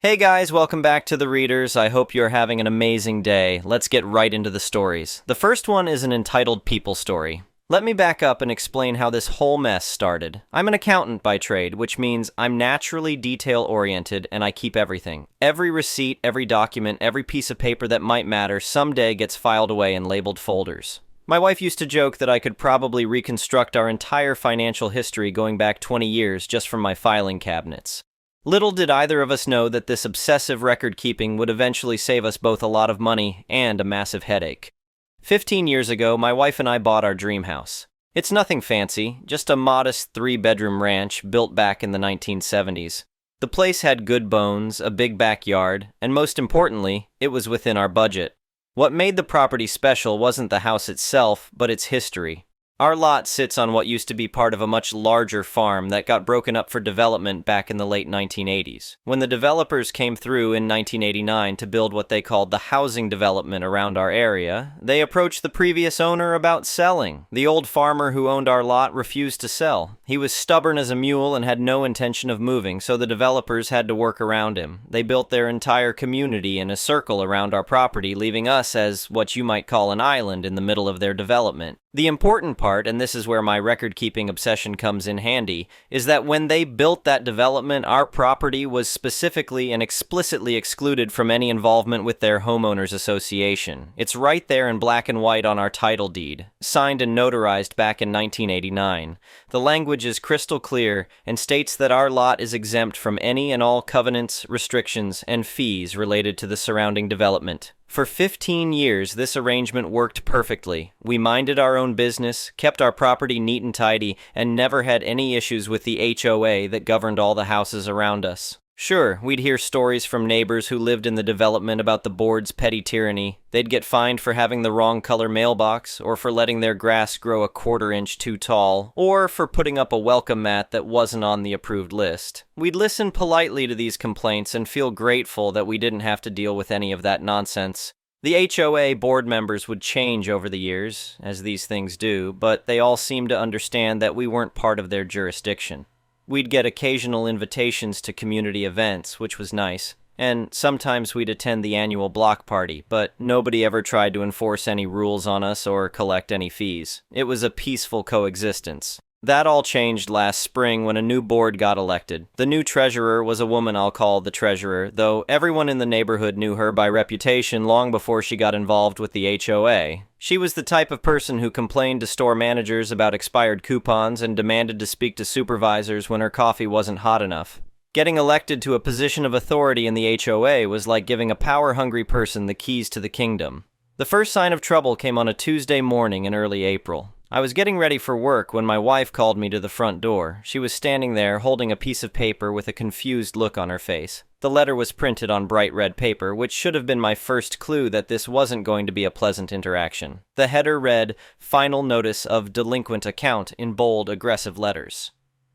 Hey guys, welcome back to The Readers. I hope you're having an amazing day. Let's get right into the stories. The first one is an entitled People Story. Let me back up and explain how this whole mess started. I'm an accountant by trade, which means I'm naturally detail-oriented and I keep everything. Every receipt, every document, every piece of paper that might matter someday gets filed away in labeled folders. My wife used to joke that I could probably reconstruct our entire financial history going back 20 years just from my filing cabinets. Little did either of us know that this obsessive record-keeping would eventually save us both a lot of money and a massive headache. 15 years ago, my wife and I bought our dream house. It's nothing fancy, just a modest 3-bedroom ranch built back in the 1970s. The place had good bones, a big backyard, and most importantly, it was within our budget. What made the property special wasn't the house itself, but its history. Our lot sits on what used to be part of a much larger farm that got broken up for development back in the late 1980s. When the developers came through in 1989 to build what they called the housing development around our area, they approached the previous owner about selling. The old farmer who owned our lot refused to sell. He was stubborn as a mule and had no intention of moving, so the developers had to work around him. They built their entire community in a circle around our property, leaving us as what you might call an island in the middle of their development. The important part, and this is where my record-keeping obsession comes in handy, is that when they built that development, our property was specifically and explicitly excluded from any involvement with their homeowners association. It's right there in black and white on our title deed, signed and notarized back in 1989. The language is crystal clear and states that our lot is exempt from any and all covenants, restrictions, and fees related to the surrounding development. For 15 years, this arrangement worked perfectly. We minded our own business, kept our property neat and tidy, and never had any issues with the HOA that governed all the houses around us. Sure, we'd hear stories from neighbors who lived in the development about the board's petty tyranny. They'd get fined for having the wrong color mailbox, or for letting their grass grow a quarter-inch too tall, or for putting up a welcome mat that wasn't on the approved list. We'd listen politely to these complaints and feel grateful that we didn't have to deal with any of that nonsense. The HOA board members would change over the years, as these things do, but they all seemed to understand that we weren't part of their jurisdiction. We'd get occasional invitations to community events, which was nice, and sometimes we'd attend the annual block party, but nobody ever tried to enforce any rules on us or collect any fees. It was a peaceful coexistence. That all changed last spring when a new board got elected. The new treasurer was a woman I'll call the treasurer, though everyone in the neighborhood knew her by reputation long before she got involved with the HOA. She was the type of person who complained to store managers about expired coupons and demanded to speak to supervisors when her coffee wasn't hot enough. Getting elected to a position of authority in the HOA was like giving a power-hungry person the keys to the kingdom. The first sign of trouble came on a Tuesday morning in early April. I was getting ready for work when my wife called me to the front door. She was standing there holding a piece of paper with a confused look on her face. The letter was printed on bright red paper, which should have been my first clue that this wasn't going to be a pleasant interaction. The header read, "Final Notice of Delinquent Account" in bold, aggressive letters.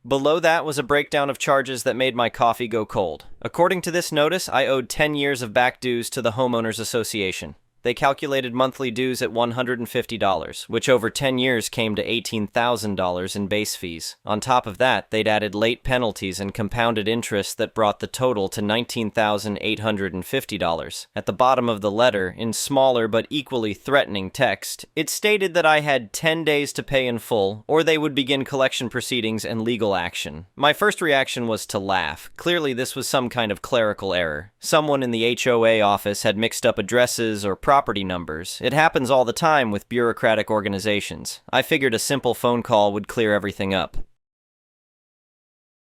Below that was a breakdown of charges that made my coffee go cold. According to this notice, I owed 10 years of back dues to the Homeowners Association. They calculated monthly dues at $150, which over 10 years came to $18,000 in base fees. On top of that, they'd added late penalties and compounded interest that brought the total to $19,850. At the bottom of the letter, in smaller but equally threatening text, it stated that I had 10 days to pay in full, or they would begin collection proceedings and legal action. My first reaction was to laugh. Clearly, this was some kind of clerical error. Someone in the HOA office had mixed up addresses or property numbers. It happens all the time with bureaucratic organizations. I figured a simple phone call would clear everything up.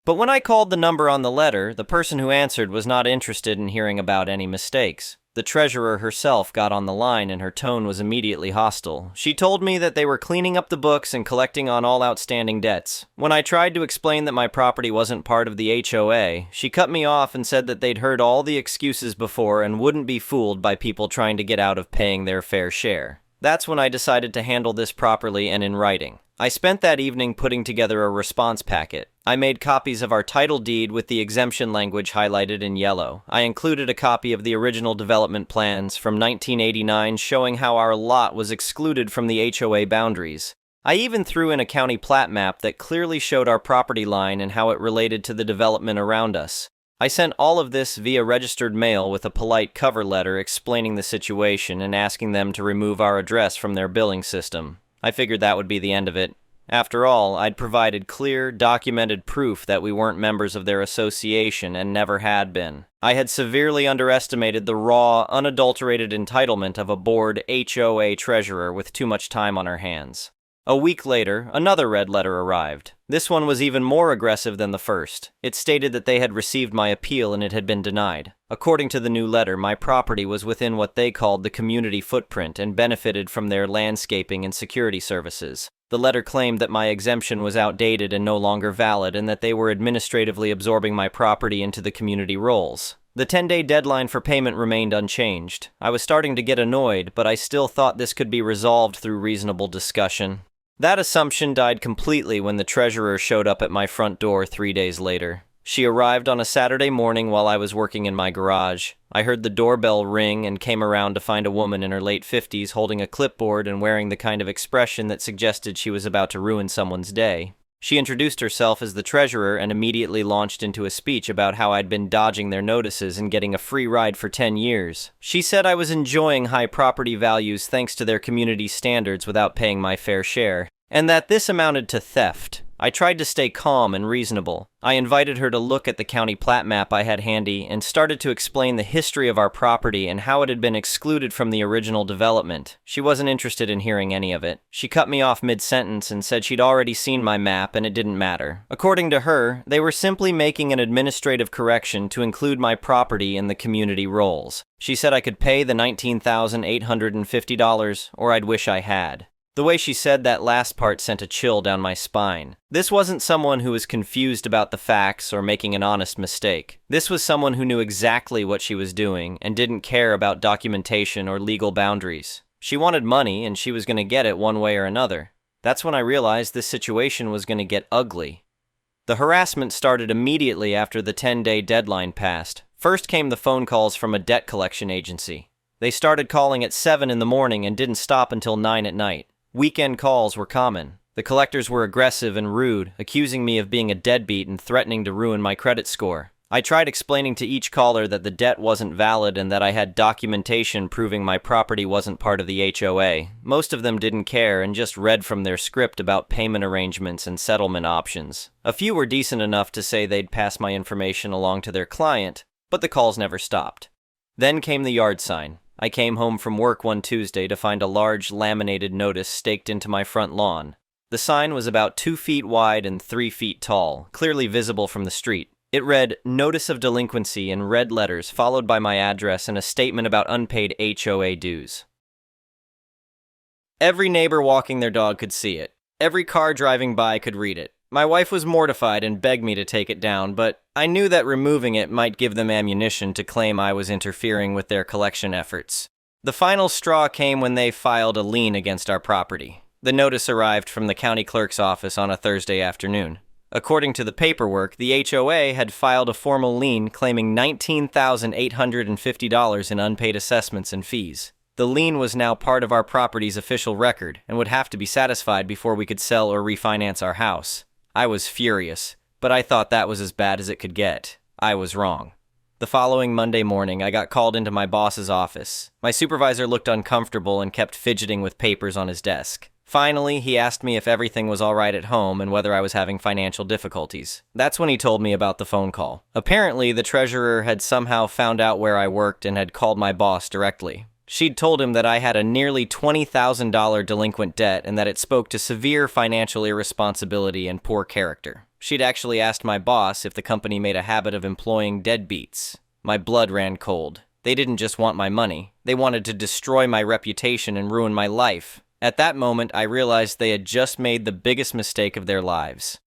But when I called the number on the letter, the person who answered was not interested in hearing about any mistakes. The treasurer herself got on the line and her tone was immediately hostile. She told me that they were cleaning up the books and collecting on all outstanding debts. When I tried to explain that my property wasn't part of the HOA, she cut me off and said that they'd heard all the excuses before and wouldn't be fooled by people trying to get out of paying their fair share. That's when I decided to handle this properly and in writing. I spent that evening putting together a response packet. I made copies of our title deed with the exemption language highlighted in yellow. I included a copy of the original development plans from 1989 showing how our lot was excluded from the HOA boundaries. I even threw in a county plat map that clearly showed our property line and how it related to the development around us. I sent all of this via registered mail with a polite cover letter explaining the situation and asking them to remove our address from their billing system. I figured that would be the end of it. After all, I'd provided clear, documented proof that we weren't members of their association and never had been. I had severely underestimated the raw, unadulterated entitlement of a bored HOA treasurer with too much time on her hands. A week later, another red letter arrived. This one was even more aggressive than the first. It stated that they had received my appeal and it had been denied. According to the new letter, my property was within what they called the community footprint and benefited from their landscaping and security services. The letter claimed that my exemption was outdated and no longer valid and that they were administratively absorbing my property into the community rolls. The 10-day deadline for payment remained unchanged. I was starting to get annoyed, but I still thought this could be resolved through reasonable discussion. That assumption died completely when the treasurer showed up at my front door 3 days later. She arrived on a Saturday morning while I was working in my garage. I heard the doorbell ring and came around to find a woman in her late 50s holding a clipboard and wearing the kind of expression that suggested she was about to ruin someone's day. She introduced herself as the treasurer and immediately launched into a speech about how I'd been dodging their notices and getting a free ride for 10 years. She said I was enjoying high property values thanks to their community standards without paying my fair share, and that this amounted to theft. I tried to stay calm and reasonable. I invited her to look at the county plat map I had handy and started to explain the history of our property and how it had been excluded from the original development. She wasn't interested in hearing any of it. She cut me off mid-sentence and said she'd already seen my map and it didn't matter. According to her, they were simply making an administrative correction to include my property in the community rolls. She said I could pay the $19,850 or I'd wish I had. The way she said that last part sent a chill down my spine. This wasn't someone who was confused about the facts or making an honest mistake. This was someone who knew exactly what she was doing and didn't care about documentation or legal boundaries. She wanted money and she was going to get it one way or another. That's when I realized this situation was going to get ugly. The harassment started immediately after the 10-day deadline passed. First came the phone calls from a debt collection agency. They started calling at 7 in the morning and didn't stop until 9 at night. Weekend calls were common. The collectors were aggressive and rude, accusing me of being a deadbeat and threatening to ruin my credit score. I tried explaining to each caller that the debt wasn't valid and that I had documentation proving my property wasn't part of the HOA. Most of them didn't care and just read from their script about payment arrangements and settlement options. A few were decent enough to say they'd pass my information along to their client, but the calls never stopped. Then came the yard sign. I came home from work one Tuesday to find a large laminated notice staked into my front lawn. The sign was about 2 feet wide and 3 feet tall, clearly visible from the street. It read, "Notice of delinquency" in red letters, followed by my address and a statement about unpaid HOA dues. Every neighbor walking their dog could see it. Every car driving by could read it. My wife was mortified and begged me to take it down, but I knew that removing it might give them ammunition to claim I was interfering with their collection efforts. The final straw came when they filed a lien against our property. The notice arrived from the county clerk's office on a Thursday afternoon. According to the paperwork, the HOA had filed a formal lien claiming $19,850 in unpaid assessments and fees. The lien was now part of our property's official record and would have to be satisfied before we could sell or refinance our house. I was furious, but I thought that was as bad as it could get. I was wrong. The following Monday morning, I got called into my boss's office. My supervisor looked uncomfortable and kept fidgeting with papers on his desk. Finally, he asked me if everything was all right at home and whether I was having financial difficulties. That's when he told me about the phone call. Apparently, the treasurer had somehow found out where I worked and had called my boss directly. She'd told him that I had a nearly $20,000 delinquent debt and that it spoke to severe financial irresponsibility and poor character. She'd actually asked my boss if the company made a habit of employing deadbeats. My blood ran cold. They didn't just want my money. They wanted to destroy my reputation and ruin my life. At that moment, I realized they had just made the biggest mistake of their lives.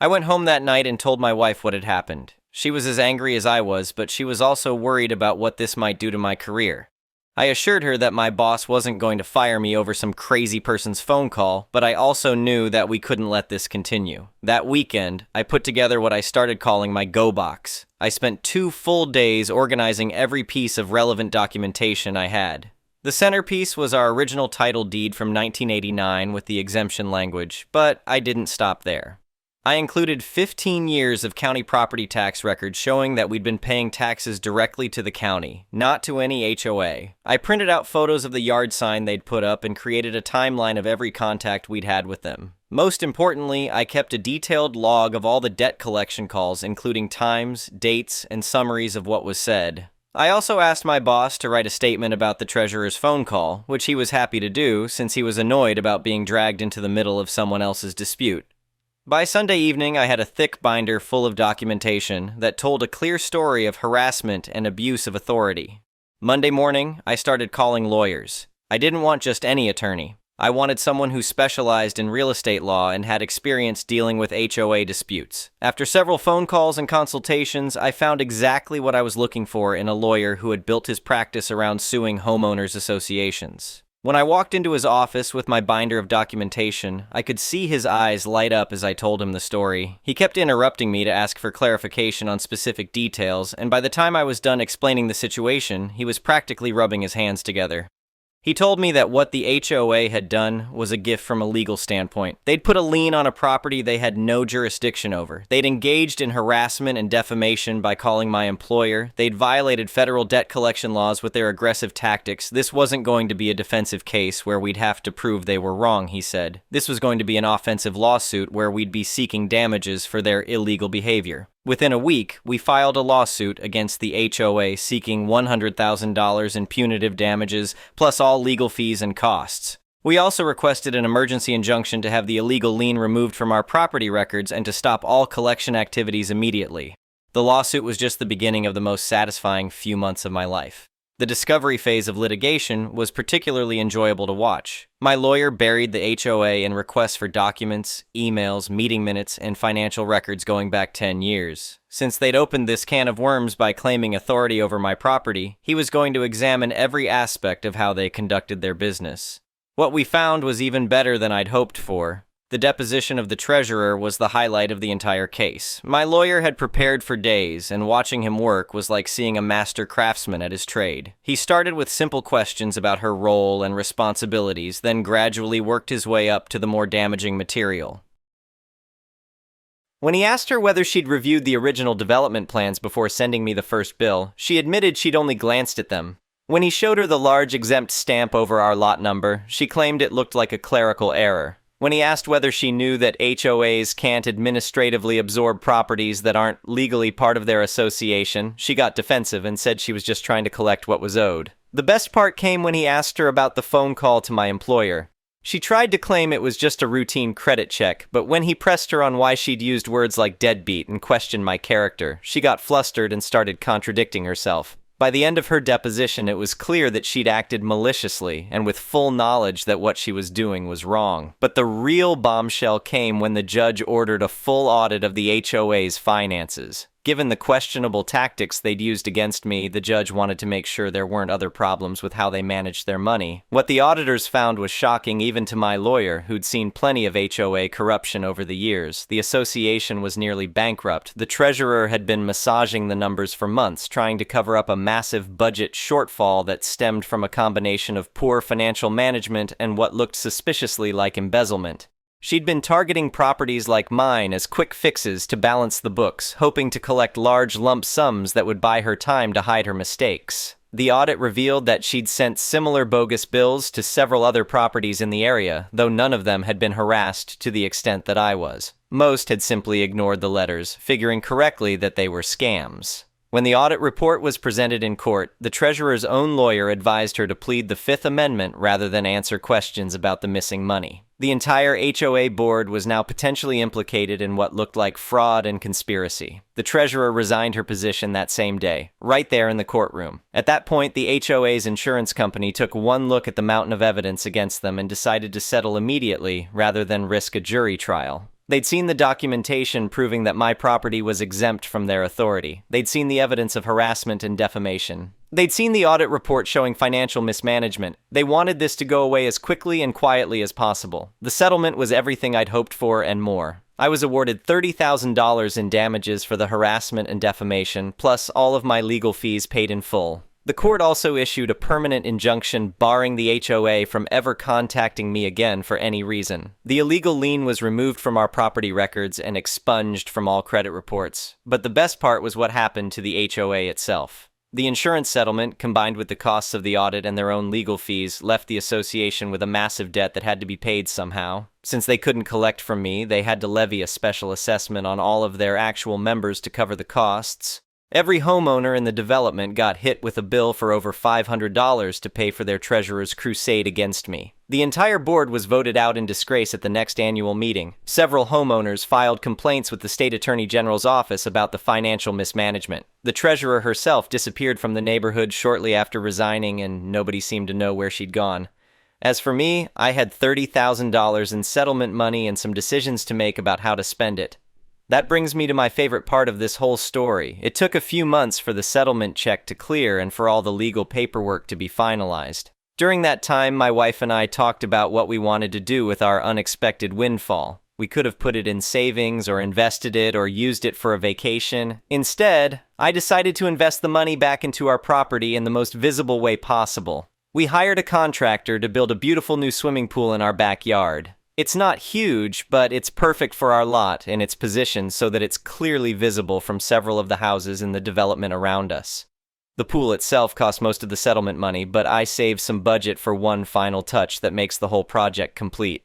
I went home that night and told my wife what had happened. She was as angry as I was, but she was also worried about what this might do to my career. I assured her that my boss wasn't going to fire me over some crazy person's phone call, but I also knew that we couldn't let this continue. That weekend, I put together what I started calling my Go Box. I spent 2 full days organizing every piece of relevant documentation I had. The centerpiece was our original title deed from 1989 with the exemption language, but I didn't stop there. I included 15 years of county property tax records showing that we'd been paying taxes directly to the county, not to any HOA. I printed out photos of the yard sign they'd put up and created a timeline of every contact we'd had with them. Most importantly, I kept a detailed log of all the debt collection calls, including times, dates, and summaries of what was said. I also asked my boss to write a statement about the treasurer's phone call, which he was happy to do since he was annoyed about being dragged into the middle of someone else's dispute. By Sunday evening, I had a thick binder full of documentation that told a clear story of harassment and abuse of authority. Monday morning, I started calling lawyers. I didn't want just any attorney. I wanted someone who specialized in real estate law and had experience dealing with HOA disputes. After several phone calls and consultations, I found exactly what I was looking for in a lawyer who had built his practice around suing homeowners associations. When I walked into his office with my binder of documentation, I could see his eyes light up as I told him the story. He kept interrupting me to ask for clarification on specific details, and by the time I was done explaining the situation, he was practically rubbing his hands together. He told me that what the HOA had done was a gift from a legal standpoint. They'd put a lien on a property they had no jurisdiction over. They'd engaged in harassment and defamation by calling my employer. They'd violated federal debt collection laws with their aggressive tactics. This wasn't going to be a defensive case where we'd have to prove they were wrong, he said. This was going to be an offensive lawsuit where we'd be seeking damages for their illegal behavior. Within a week, we filed a lawsuit against the HOA seeking $100,000 in punitive damages, plus all legal fees and costs. We also requested an emergency injunction to have the illegal lien removed from our property records and to stop all collection activities immediately. The lawsuit was just the beginning of the most satisfying few months of my life. The discovery phase of litigation was particularly enjoyable to watch. My lawyer buried the HOA in requests for documents, emails, meeting minutes, and financial records going back 10 years. Since they'd opened this can of worms by claiming authority over my property, he was going to examine every aspect of how they conducted their business. What we found was even better than I'd hoped for. The deposition of the treasurer was the highlight of the entire case. My lawyer had prepared for days, and watching him work was like seeing a master craftsman at his trade. He started with simple questions about her role and responsibilities, then gradually worked his way up to the more damaging material. When he asked her whether she'd reviewed the original development plans before sending me the first bill, she admitted she'd only glanced at them. When he showed her the large exempt stamp over our lot number, she claimed it looked like a clerical error. When he asked whether she knew that HOAs can't administratively absorb properties that aren't legally part of their association, she got defensive and said she was just trying to collect what was owed. The best part came when he asked her about the phone call to my employer. She tried to claim it was just a routine credit check, but when he pressed her on why she'd used words like deadbeat and questioned my character, she got flustered and started contradicting herself. By the end of her deposition, it was clear that she'd acted maliciously and with full knowledge that what she was doing was wrong. But the real bombshell came when the judge ordered a full audit of the HOA's finances. Given the questionable tactics they'd used against me, the judge wanted to make sure there weren't other problems with how they managed their money. What the auditors found was shocking even to my lawyer, who'd seen plenty of HOA corruption over the years. The association was nearly bankrupt. The treasurer had been massaging the numbers for months, trying to cover up a massive budget shortfall that stemmed from a combination of poor financial management and what looked suspiciously like embezzlement. She'd been targeting properties like mine as quick fixes to balance the books, hoping to collect large lump sums that would buy her time to hide her mistakes. The audit revealed that she'd sent similar bogus bills to several other properties in the area, though none of them had been harassed to the extent that I was. Most had simply ignored the letters, figuring correctly that they were scams. When the audit report was presented in court, the treasurer's own lawyer advised her to plead the Fifth Amendment rather than answer questions about the missing money. The entire HOA board was now potentially implicated in what looked like fraud and conspiracy. The treasurer resigned her position that same day, right there in the courtroom. At that point, the HOA's insurance company took one look at the mountain of evidence against them and decided to settle immediately rather than risk a jury trial. They'd seen the documentation proving that my property was exempt from their authority. They'd seen the evidence of harassment and defamation. They'd seen the audit report showing financial mismanagement. They wanted this to go away as quickly and quietly as possible. The settlement was everything I'd hoped for and more. I was awarded $30,000 in damages for the harassment and defamation, plus all of my legal fees paid in full. The court also issued a permanent injunction barring the HOA from ever contacting me again for any reason. The illegal lien was removed from our property records and expunged from all credit reports. But the best part was what happened to the HOA itself. The insurance settlement, combined with the costs of the audit and their own legal fees, left the association with a massive debt that had to be paid somehow. Since they couldn't collect from me, they had to levy a special assessment on all of their actual members to cover the costs. Every homeowner in the development got hit with a bill for over $500 to pay for their treasurer's crusade against me. The entire board was voted out in disgrace at the next annual meeting. Several homeowners filed complaints with the state attorney general's office about the financial mismanagement. The treasurer herself disappeared from the neighborhood shortly after resigning, and nobody seemed to know where she'd gone. As for me, I had $30,000 in settlement money and some decisions to make about how to spend it. That brings me to my favorite part of this whole story. It took a few months for the settlement check to clear and for all the legal paperwork to be finalized. During that time, my wife and I talked about what we wanted to do with our unexpected windfall. We could have put it in savings or invested it or used it for a vacation. Instead, I decided to invest the money back into our property in the most visible way possible. We hired a contractor to build a beautiful new swimming pool in our backyard. It's not huge, but it's perfect for our lot and its position so that it's clearly visible from several of the houses in the development around us. The pool itself cost most of the settlement money, but I saved some budget for one final touch that makes the whole project complete.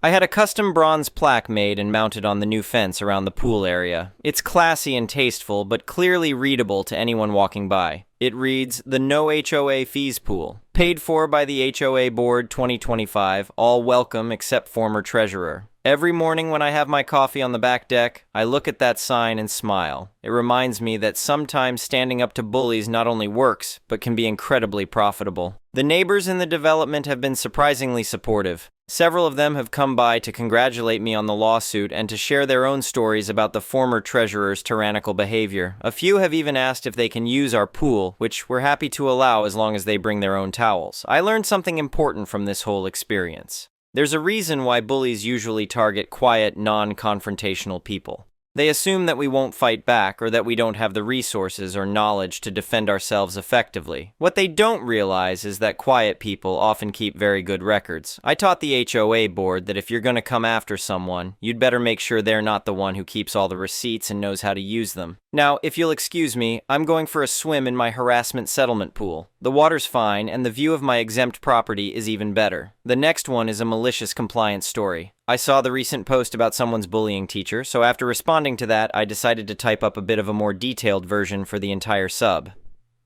I had a custom bronze plaque made and mounted on the new fence around the pool area. It's classy and tasteful, but clearly readable to anyone walking by. It reads, "The No HOA Fees Pool. Paid for by the HOA Board 2025. All welcome except former treasurer." Every morning when I have my coffee on the back deck, I look at that sign and smile. It reminds me that sometimes standing up to bullies not only works, but can be incredibly profitable. The neighbors in the development have been surprisingly supportive. Several of them have come by to congratulate me on the lawsuit and to share their own stories about the former treasurer's tyrannical behavior. A few have even asked if they can use our pool, which we're happy to allow as long as they bring their own towels. I learned something important from this whole experience. There's a reason why bullies usually target quiet, non-confrontational people. They assume that we won't fight back or that we don't have the resources or knowledge to defend ourselves effectively. What they don't realize is that quiet people often keep very good records. I taught the HOA board that if you're going to come after someone, you'd better make sure they're not the one who keeps all the receipts and knows how to use them. Now, if you'll excuse me, I'm going for a swim in my harassment settlement pool. The water's fine, and the view of my exempt property is even better. The next one is a malicious compliance story. I saw the recent post about someone's bullying teacher, so after responding to that, I decided to type up a bit of a more detailed version for the entire sub.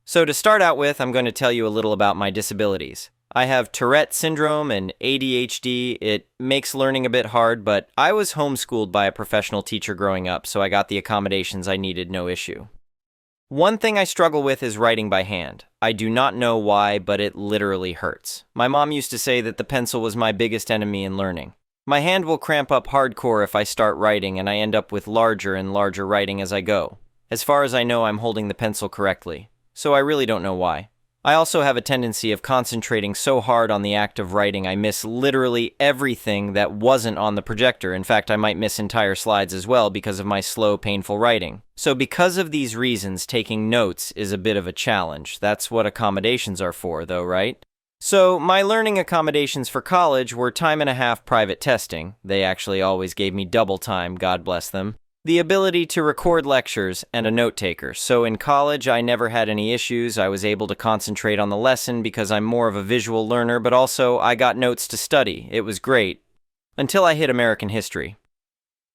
So to start out with, I'm going to tell you a little about my disabilities. I have Tourette syndrome and ADHD. It makes learning a bit hard, but I was homeschooled by a professional teacher growing up, so I got the accommodations I needed, no issue. One thing I struggle with is writing by hand. I do not know why, but it literally hurts. My mom used to say that the pencil was my biggest enemy in learning. My hand will cramp up hardcore if I start writing, and I end up with larger and larger writing as I go. As far as I know, I'm holding the pencil correctly, so I really don't know why. I also have a tendency of concentrating so hard on the act of writing I miss literally everything that wasn't on the projector. In fact, I might miss entire slides as well because of my slow, painful writing. So because of these reasons, taking notes is a bit of a challenge. That's what accommodations are for, though, right? So my learning accommodations for college were 1.5 private testing. They actually always gave me double time, God bless them. The ability to record lectures, and a note taker. So in college, I never had any issues. I was able to concentrate on the lesson because I'm more of a visual learner, but also I got notes to study. It was great. Until I hit American history.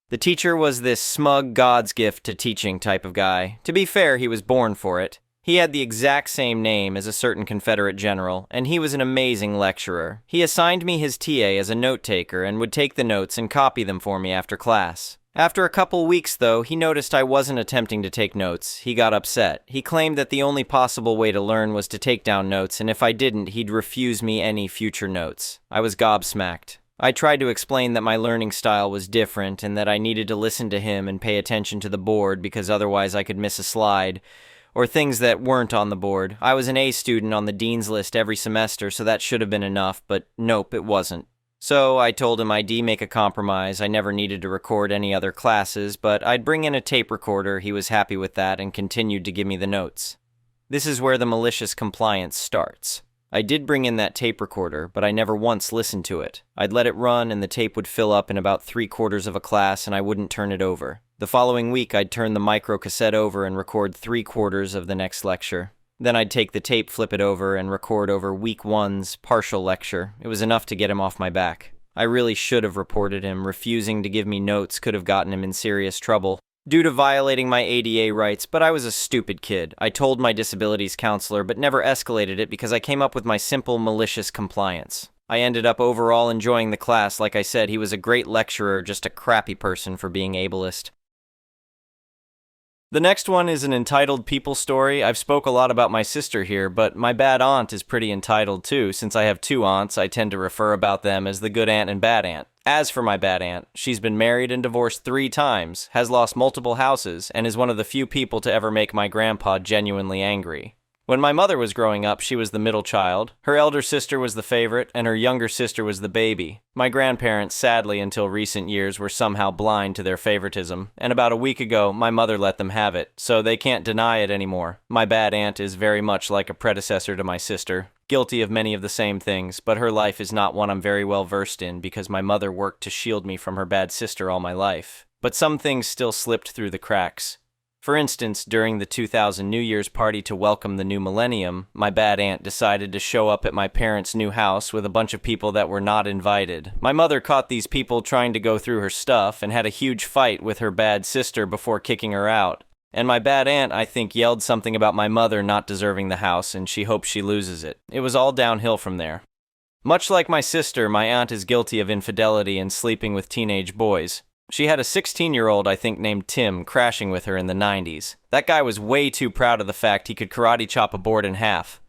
The teacher was this smug God's gift to teaching type of guy. To be fair, he was born for it. He had the exact same name as a certain Confederate general, and he was an amazing lecturer. He assigned me his TA as a note taker and would take the notes and copy them for me after class. After a couple weeks, though, he noticed I wasn't attempting to take notes. He got upset. He claimed that the only possible way to learn was to take down notes, and if I didn't, he'd refuse me any future notes. I was gobsmacked. I tried to explain that my learning style was different and that I needed to listen to him and pay attention to the board because otherwise I could miss a slide, or things that weren't on the board. I was an A student on the dean's list every semester, so that should have been enough, but nope, it wasn't. So I told him I'd make a compromise. I never needed to record any other classes, but I'd bring in a tape recorder. He was happy with that and continued to give me the notes. This is where the malicious compliance starts. I did bring in that tape recorder, but I never once listened to it. I'd let it run and the tape would fill up in about 3/4 of a class and I wouldn't turn it over. The following week, I'd turn the micro cassette over and record 3/4 of the next lecture. Then I'd take the tape, flip it over, and record over week 1's partial lecture. It was enough to get him off my back. I really should have reported him. Refusing to give me notes could have gotten him in serious trouble due to violating my ADA rights, but I was a stupid kid. I told my disabilities counselor, but never escalated it because I came up with my simple, malicious compliance. I ended up overall enjoying the class. Like I said, he was a great lecturer, just a crappy person for being ableist. The next one is an entitled people story. I've spoke a lot about my sister here, but my bad aunt is pretty entitled too. Since I have 2 aunts, I tend to refer about them as the good aunt and bad aunt. As for my bad aunt, she's been married and divorced 3 times, has lost multiple houses, and is one of the few people to ever make my grandpa genuinely angry. When my mother was growing up, she was the middle child. Her elder sister was the favorite, and her younger sister was the baby. My grandparents, sadly, until recent years, were somehow blind to their favoritism, and about a week ago, my mother let them have it, so they can't deny it anymore. My bad aunt is very much like a predecessor to my sister, guilty of many of the same things, but her life is not one I'm very well versed in because my mother worked to shield me from her bad sister all my life. But some things still slipped through the cracks. For instance, during the 2000 New Year's party to welcome the new millennium, my bad aunt decided to show up at my parents' new house with a bunch of people that were not invited. My mother caught these people trying to go through her stuff and had a huge fight with her bad sister before kicking her out. And my bad aunt, I think, yelled something about my mother not deserving the house and she hopes she loses it. It was all downhill from there. Much like my sister, my aunt is guilty of infidelity and sleeping with teenage boys. She had a 16-year-old, I think, named Tim, crashing with her in the 90s. That guy was way too proud of the fact he could karate chop a board in half.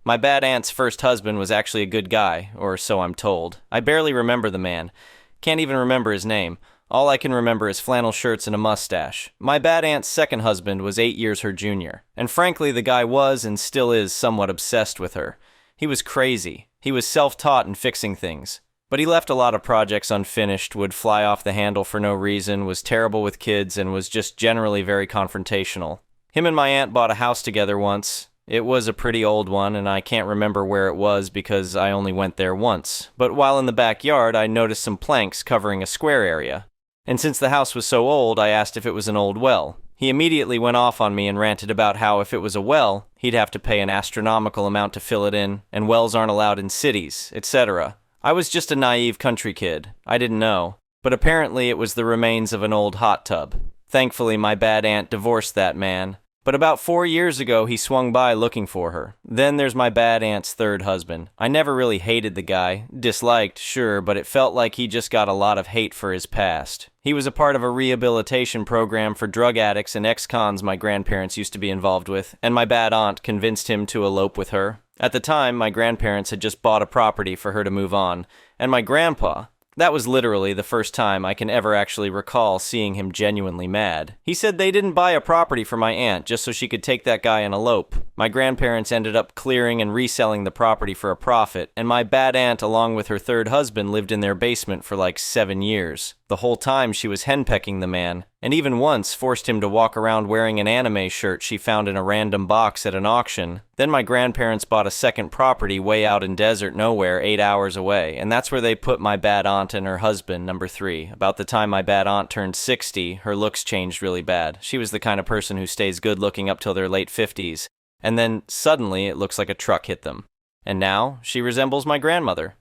My bad aunt's first husband was actually a good guy, or so I'm told. I barely remember the man. Can't even remember his name. All I can remember is flannel shirts and a mustache. My bad aunt's second husband was 8 years her junior. And frankly, the guy was and still is somewhat obsessed with her. He was crazy. He was self-taught in fixing things. But he left a lot of projects unfinished, would fly off the handle for no reason, was terrible with kids, and was just generally very confrontational. Him and my aunt bought a house together once. It was a pretty old one, and I can't remember where it was because I only went there once. But while in the backyard, I noticed some planks covering a square area. And since the house was so old, I asked if it was an old well. He immediately went off on me and ranted about how if it was a well, he'd have to pay an astronomical amount to fill it in, and wells aren't allowed in cities, etc. I was just a naive country kid. I didn't know. But apparently it was the remains of an old hot tub. Thankfully, my bad aunt divorced that man. But about 4 years ago, he swung by looking for her. Then there's my bad aunt's third husband. I never really hated the guy. Disliked, sure, but it felt like he just got a lot of hate for his past. He was a part of a rehabilitation program for drug addicts and ex-cons my grandparents used to be involved with, and my bad aunt convinced him to elope with her. At the time, my grandparents had just bought a property for her to move on, and my grandpa, that was literally the first time I can ever actually recall seeing him genuinely mad. He said they didn't buy a property for my aunt just so she could take that guy and elope. My grandparents ended up clearing and reselling the property for a profit, and my bad aunt along with her third husband lived in their basement for like 7 years. The whole time she was henpecking the man, and even once forced him to walk around wearing an anime shirt she found in a random box at an auction. Then my grandparents bought a second property way out in desert nowhere 8 hours away, and that's where they put my bad aunt and her husband, number 3. About the time my bad aunt turned 60, her looks changed really bad. She was the kind of person who stays good looking up till their late 50s, and then suddenly it looks like a truck hit them. And now she resembles my grandmother.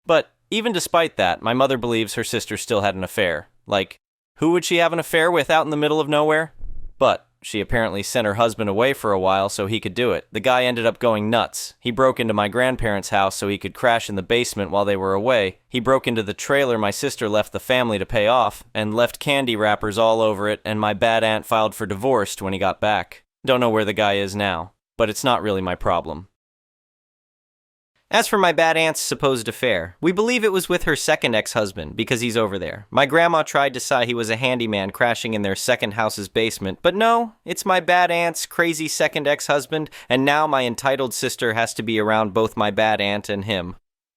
But even despite that, my mother believes her sister still had an affair. Like, who would she have an affair with out in the middle of nowhere? But she apparently sent her husband away for a while so he could do it. The guy ended up going nuts. He broke into my grandparents' house so he could crash in the basement while they were away. He broke into the trailer my sister left the family to pay off, and left candy wrappers all over it, and my bad aunt filed for divorce when he got back. Don't know where the guy is now, but it's not really my problem. As for my bad aunt's supposed affair, we believe it was with her second ex-husband, because he's over there. My grandma tried to say he was a handyman crashing in their second house's basement, but no, it's my bad aunt's crazy second ex-husband, and now my entitled sister has to be around both my bad aunt and him.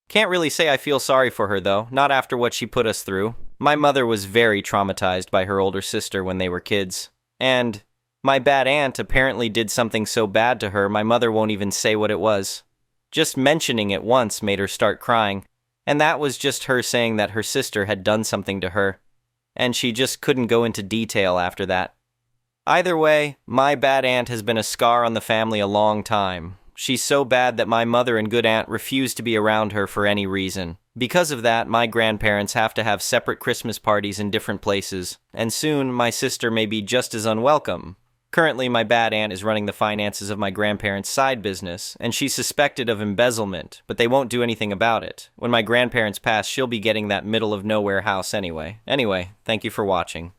Can't really say I feel sorry for her though, not after what she put us through. My mother was very traumatized by her older sister when they were kids. And My bad aunt apparently did something so bad to her my mother won't even say what it was. Just mentioning it once made her start crying, and that was just her saying that her sister had done something to her, and she just couldn't go into detail after that. Either way, my bad aunt has been a scar on the family a long time. She's so bad that my mother and good aunt refuse to be around her for any reason. Because of that, my grandparents have to have separate Christmas parties in different places, and soon my sister may be just as unwelcome. Currently, my bad aunt is running the finances of my grandparents' side business, and she's suspected of embezzlement, but they won't do anything about it. When my grandparents pass, she'll be getting that middle-of-nowhere house anyway. Anyway, thank you for watching.